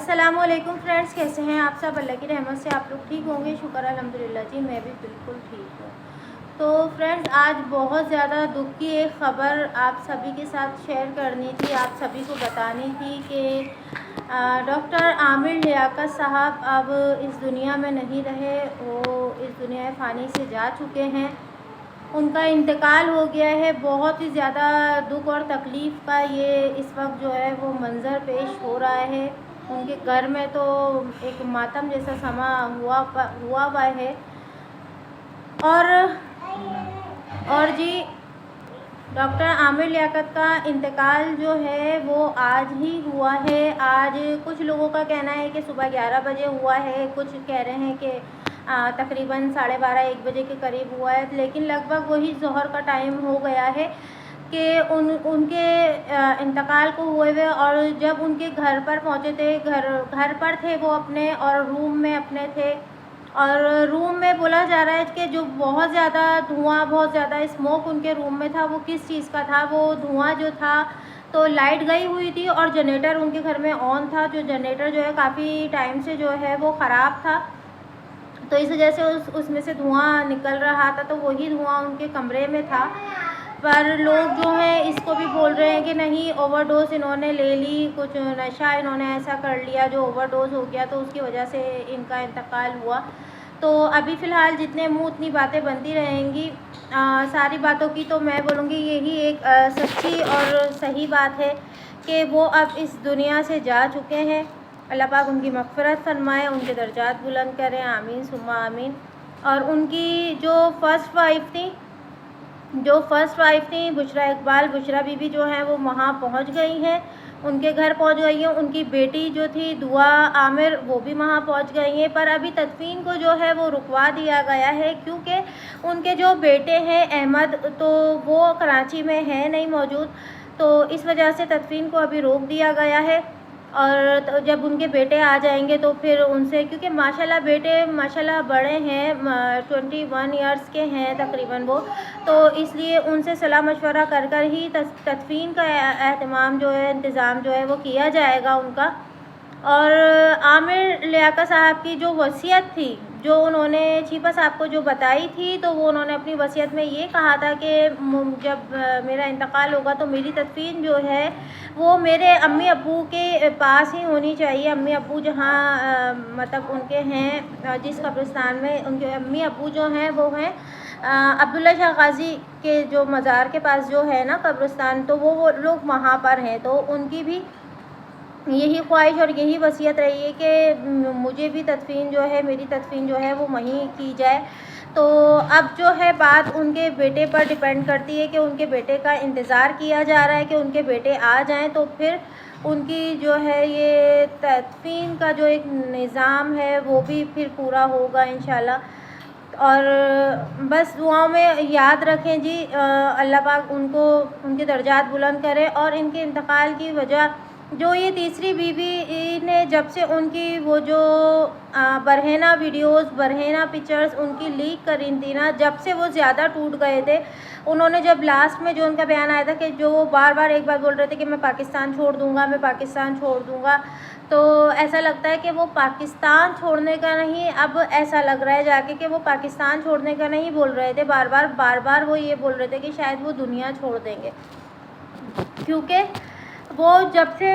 अस्सलामुअलैकुम फ्रेंड्स, कैसे हैं आप सब। अल्लाह की रहमत से आप लोग ठीक होंगे। शुक्र अल्हम्दुलिल्लाह जी, मैं भी बिल्कुल ठीक हूँ। तो फ्रेंड्स, आज बहुत ज़्यादा दुख की एक ख़बर आप सभी के साथ शेयर करनी थी, आप सभी को बतानी थी कि डॉक्टर आमिर लियाकत साहब अब इस दुनिया में नहीं रहे। वो इस दुनिया फ़ानी से जा चुके हैं, उनका इंतकाल हो गया है। बहुत ही ज़्यादा दुख और तकलीफ़ का ये इस वक्त जो है वो मंज़र पेश हो रहा है। उनके घर में तो एक मातम जैसा समा हुआ है। और जी, डॉक्टर आमिर लियाकत का इंतकाल जो है वो आज ही हुआ है। आज कुछ लोगों का कहना है कि सुबह 11 बजे हुआ है, कुछ कह रहे हैं कि तकरीबन 12:30-1 बजे के करीब हुआ है, लेकिन लगभग वही ज़ोहर का टाइम हो गया है कि उनके इंतकाल को हुए हुए। और जब उनके घर पर पहुँचे थे, घर पर थे वो अपने, और रूम में अपने थे। और रूम में बोला जा रहा है कि जो बहुत ज़्यादा धुआं, बहुत ज़्यादा स्मोक उनके रूम में था, वो किस चीज़ का था। वो धुआं जो था, तो लाइट गई हुई थी और जनरेटर उनके घर में ऑन था। जो जनरेटर जो है काफ़ी टाइम से जो है वो ख़राब था, तो इस वजह से उसमें से धुआं निकल रहा था, तो वही धुआं उनके कमरे में था। पर लोग जो हैं इसको भी बोल रहे हैं कि नहीं, ओवरडोज इन्होंने ले ली, कुछ नशा इन्होंने ऐसा कर लिया जो ओवरडोज हो गया, तो उसकी वजह से इनका इंतकाल हुआ। तो अभी फ़िलहाल जितने मुँह उतनी बातें बनती रहेंगी। सारी बातों की तो मैं बोलूँगी यही एक सच्ची और सही बात है कि वो अब इस दुनिया से जा चुके हैं। अल्लाह पाक उनकी मग़फ़िरत फ़रमाए, उनके दर्जात बुलंद करें, आमीन सुम्मा आमीन। और उनकी जो फ़र्स्ट वाइफ़ थी बुशरा इकबाल, बुशरा बीबी जो हैं वो वहाँ पहुँच गई हैं, उनके घर पहुँच गई हैं। उनकी बेटी जो थी दुआ आमिर, वो भी वहाँ पहुँच गई हैं। पर अभी तदफ़ीन को जो है वो रुकवा दिया गया है, क्योंकि उनके जो बेटे हैं अहमद, तो वो कराची में है नहीं मौजूद, तो इस वजह से तदफ़ीन को अभी रोक दिया गया है। और तो जब उनके बेटे आ जाएंगे तो फिर उनसे, क्योंकि माशाल्लाह बेटे माशाल्लाह बड़े हैं, 21 इयर्स के हैं तकरीबन वो, तो इसलिए उनसे सलाह मशवरा कर ही तदफ़ीन का एहतमाम जो है, इंतज़ाम जो है वो किया जाएगा उनका। और आमिर लियाकत साहब की जो वसीयत थी, जो उन्होंने छीपा साहब को जो बताई थी, तो वो उन्होंने अपनी वसीयत में ये कहा था कि जब मेरा इंतकाल होगा तो मेरी तदफ़ीन जो है वो मेरे अम्मी अब्बू के पास ही होनी चाहिए। अम्मी अब्बू जहाँ मतलब उनके हैं, जिस कब्रिस्तान में उनके अम्मी अब्बू जो हैं वो हैं अब्दुल्ला शाह गाज़ी के जो मज़ार के पास जो है ना कब्रिस्तान, तो वो लोग वहाँ पर हैं। तो उनकी भी यही ख्वाहिश और यही वसीयत रही है कि मुझे भी तदफ़ीन जो है, मेरी तदफ़ीन जो है वो वहीं की जाए। तो अब जो है बात उनके बेटे पर डिपेंड करती है कि उनके बेटे का इंतज़ार किया जा रहा है कि उनके बेटे आ जाएं, तो फिर उनकी जो है ये तदफ़ीन का जो एक निज़ाम है वो भी फिर पूरा होगा इंशाल्लाह। और बस दुआओं में याद रखें जी, अल्लाह पाक उनको, उनके दर्जात बुलंद करे। और इनके इंतकाल की वजह, जो ये तीसरी बीवी ने जब से उनकी वो जो बरहना वीडियोस, बरहना पिक्चर्स उनकी लीक करी थी ना, जब से वो ज़्यादा टूट गए थे। उन्होंने जब लास्ट में जो उनका बयान आया था कि जो वो बार बार एक बार बोल रहे थे कि मैं पाकिस्तान छोड़ दूँगा, मैं पाकिस्तान छोड़ दूँगा, तो ऐसा लगता है कि वो पाकिस्तान छोड़ने का नहीं, अब ऐसा लग रहा है जाके कि वो पाकिस्तान छोड़ने का नहीं बोल रहे थे। बार बार वो ये बोल रहे थे कि शायद वो दुनिया छोड़ देंगे, क्योंकि वो जब से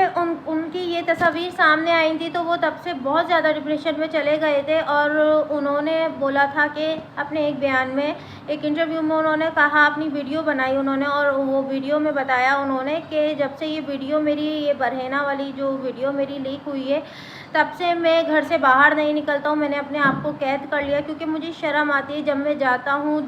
उनकी ये तस्वीर सामने आई थी, तो वो तब से बहुत ज़्यादा डिप्रेशन में चले गए थे। और उन्होंने बोला था कि अपने एक बयान में, एक इंटरव्यू में उन्होंने कहा, अपनी वीडियो बनाई उन्होंने, और वो वीडियो में बताया उन्होंने कि जब से ये वीडियो मेरी, ये बरहना वाली जो वीडियो मेरी लीक हुई है, तब से मैं घर से बाहर नहीं निकलता हूँ। मैंने अपने आप को कैद कर लिया, क्योंकि मुझे शर्म आती है जब मैं जाता हूँ।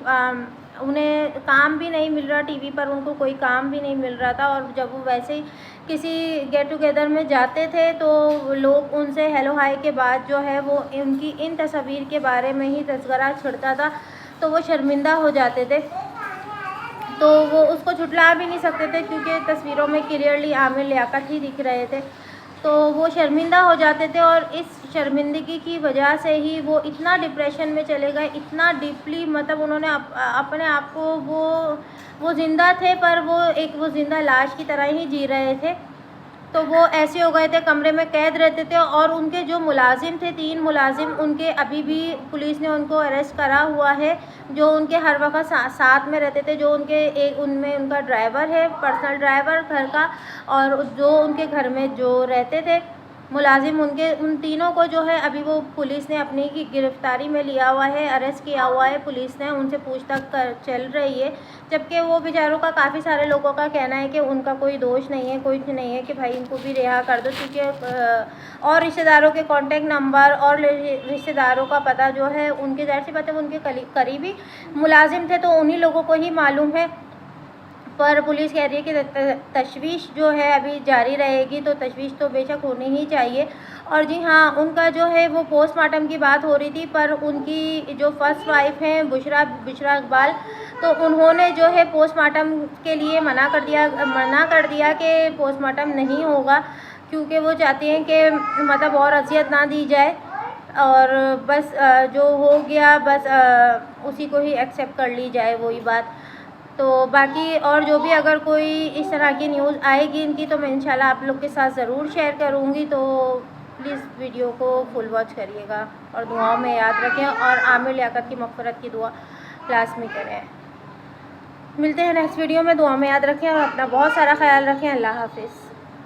उन्हें काम भी नहीं मिल रहा, टीवी पर उनको कोई काम भी नहीं मिल रहा था, और जब वो वैसे ही किसी गेट टुगेदर में जाते थे तो लोग उनसे हेलो हाय के बाद जो है वो उनकी इन तस्वीर के बारे में ही तज़किरा छिड़ता था, तो वो शर्मिंदा हो जाते थे। तो वो उसको झुठला भी नहीं सकते थे, क्योंकि तस्वीरों में क्लियरली आमिर लियाकत ही दिख रहे थे, तो वो शर्मिंदा हो जाते थे। और इस शर्मिंदगी की वजह से ही वो इतना डिप्रेशन में चले गए, इतना डीपली, मतलब उन्होंने अपने आप को, वो ज़िंदा थे पर वो एक वो ज़िंदा लाश की तरह ही जी रहे थे। तो वो ऐसे हो गए थे, कमरे में कैद रहते थे। और उनके जो मुलाजिम थे, 3 मुलाजिम, उनके अभी भी पुलिस ने उनको अरेस्ट करा हुआ है, जो उनके हर वक्त साथ में रहते थे। जो उनके उनमें उनका ड्राइवर है, पर्सनल ड्राइवर घर का, और जो उनके घर में जो रहते थे मुलाजिम, उन तीनों को जो है अभी वो पुलिस ने अपनी की गिरफ़्तारी में लिया हुआ है, अरेस्ट किया हुआ है पुलिस ने। उनसे पूछताछ चल रही है, जबकि वो बेचारों का, काफ़ी सारे लोगों का कहना है कि उनका कोई दोष नहीं है, कुछ नहीं है, कि भाई इनको भी रिहा कर दो। क्योंकि और रिश्तेदारों के कॉन्टैक्ट नंबर और रिश्तेदारों का पता जो है उनके, ज़ाहिर सी बात है, उनके करीबी मुलाजिम थे तो उन्हीं लोगों को ही मालूम है। पर पुलिस कह रही है कि तशवीश जो है अभी जारी रहेगी, तो तशवीश तो बेशक होनी ही चाहिए। और जी हाँ, उनका जो है वो पोस्टमार्टम की बात हो रही थी, पर उनकी जो फर्स्ट वाइफ हैं बुशरा इकबाल, तो उन्होंने जो है पोस्टमार्टम के लिए मना कर दिया कि पोस्टमार्टम नहीं होगा, क्योंकि वो चाहती हैं कि मतलब और अज़ियत ना दी जाए, और बस जो हो गया बस उसी को ही एक्सेप्ट कर ली जाए, वही बात। तो बाकी और जो भी अगर कोई इस तरह की न्यूज़ आएगी इनकी, तो मैं इंशाल्लाह आप लोग के साथ ज़रूर शेयर करूँगी। तो प्लीज़ वीडियो को फुल वॉच करिएगा और दुआओं में याद रखें, और आमिर लियाकत की मग़फ़िरत की दुआ लाज़मी करें। मिलते हैं नेक्स्ट वीडियो में, दुआ में याद रखें और अपना बहुत सारा ख्याल रखें। अल्लाह हाफ़िज़।